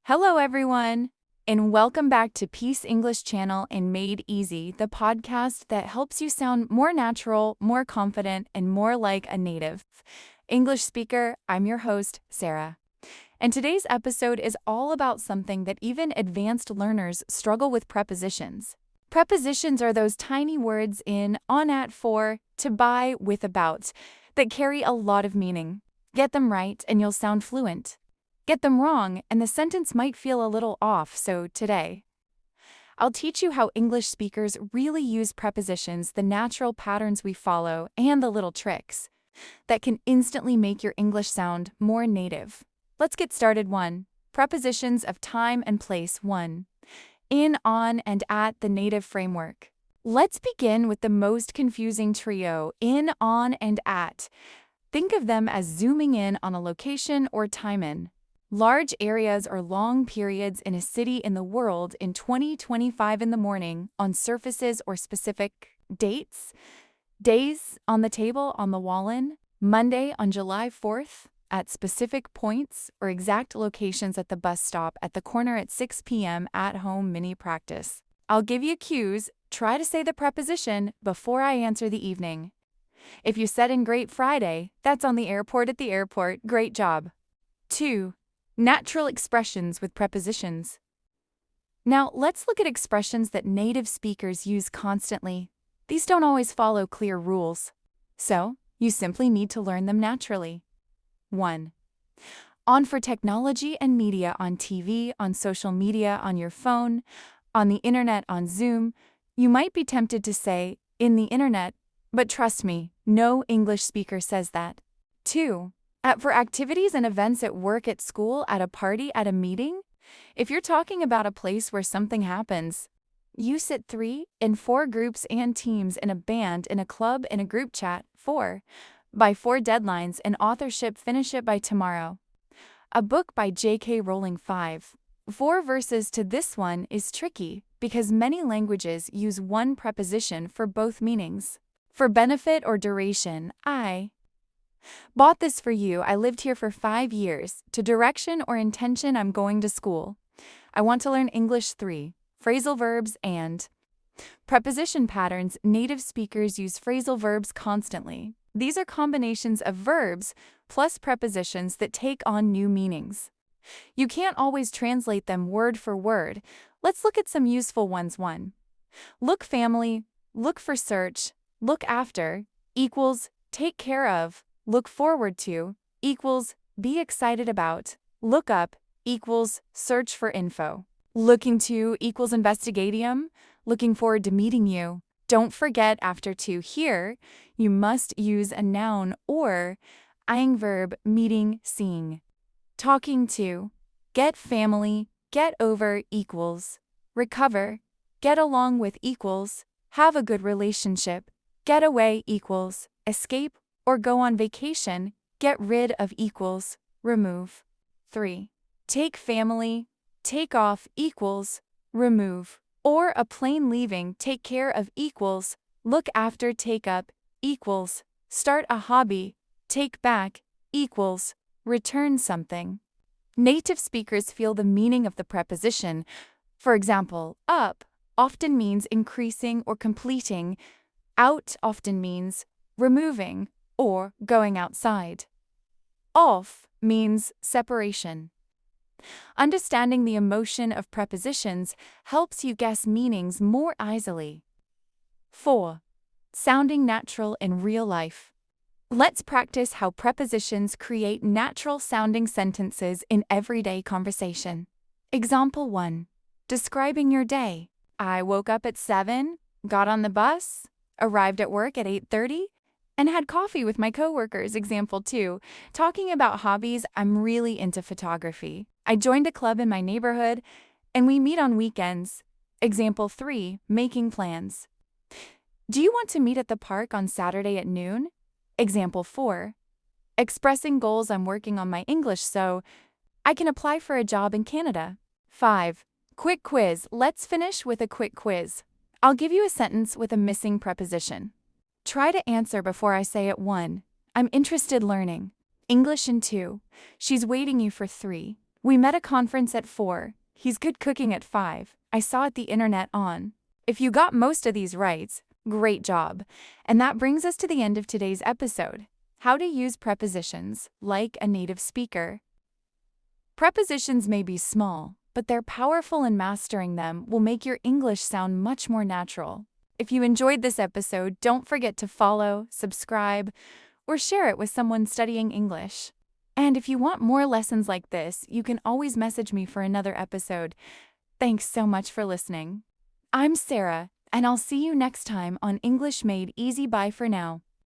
Hello, everyone, and welcome back to Peace English Channel and Made Easy, the podcast that helps you sound more natural, more confident, and more like a native English speaker. I'm your host, Sarah. And today's episode is all about something that even advanced learners struggle with: prepositions. Prepositions are those tiny words in, on, at, for, to, by, with, about that carry a lot of meaning. Get them right and you'll sound fluent. Get them wrong, and the sentence might feel a little off, so today, I'll teach you how English speakers really use prepositions, the natural patterns we follow, and the little tricks that can instantly make your English sound more native. Let's get started. 1. Prepositions of time and place. 1. In, on, and at the native framework. Let's begin with the most confusing trio: in, on, and at. Think of them as zooming in on a location or time in. Large areas or long periods in a city in the world in 2025 in the morning, on surfaces or specific dates. Days on the table, on the wall in. Monday on July 4th, at specific points or exact locations at the bus stop, at the corner at 6 p.m. at home mini practice. I'll give you cues. Try to say the preposition before I answer the evening. If you said in Great Friday, that's on the airport at the airport. Great job. 2. Natural expressions with prepositions. Now, let's look at expressions that native speakers use constantly. These don't always follow clear rules, so you simply need to learn them naturally. 1. On for technology and media: on TV, on social media, on your phone, on the internet, on Zoom. You might be tempted to say, in the internet, but trust me, no English speaker says that. 2. For activities and events at work, at school, at a party, at a meeting. If you're talking about a place where something happens, use it. 3. In 4 groups and teams, in a band, in a club, in a group chat. 4. By 4 deadlines, in authorship, finish it by tomorrow. A book by J.K. Rowling. 5. 4 verses to this one is tricky because many languages use one preposition for both meanings. For benefit or duration: I bought this for you. I lived here for 5 years. To direction or intention: I'm going to school. I want to learn English. 3. Phrasal verbs and preposition patterns. Native speakers use phrasal verbs constantly. These are combinations of verbs plus prepositions that take on new meanings. You can't always translate them word for word. Let's look at some useful ones. 1. Look family, look for search, look after, equals take care of, look forward to, equals be excited about, look up, equals search for info. Looking to equals investigatium, looking forward to meeting you. Don't forget, after to here, you must use a noun or ing verb meaning seeing. Talking to, get family, get over equals recover, get along with equals have a good relationship, get away equals escape or go on vacation, get rid of equals remove. 3. Take family, take off equals remove, or a plane leaving, take care of equals look after, take up equals start a hobby, take back equals return something. Native speakers feel the meaning of the preposition. For example, up often means increasing or completing, out often means removing or going outside. Off means separation. Understanding the emotion of prepositions helps you guess meanings more easily. 4. Sounding natural in real life. Let's practice how prepositions create natural-sounding sentences in everyday conversation. Example 1. Describing your day: I woke up at 7, got on the bus, arrived at work at 8:30, and had coffee with my coworkers. Example 2. Talking about hobbies: I'm really into photography. I joined a club in my neighborhood, and we meet on weekends. Example 3. Making plans: do you want to meet at the park on Saturday at noon? Example 4. Expressing goals: I'm working on my English so I can apply for a job in Canada. 5. Quick quiz: let's finish with a quick quiz. I'll give you a sentence with a missing preposition. Try to answer before I say it. 1. I'm interested learning English. In 2. She's waiting you for 3. We met a conference at 4. He's good cooking at 5. I saw at the internet on. If you got most of these right, great job. And that brings us to the end of today's episode. How to use prepositions like a native speaker. Prepositions may be small, but they're powerful, and mastering them will make your English sound much more natural. If you enjoyed this episode, don't forget to follow, subscribe, or share it with someone studying English. And if you want more lessons like this, you can always message me for another episode. Thanks so much for listening. I'm Sarah, and I'll see you next time on English Made Easy. Bye for now.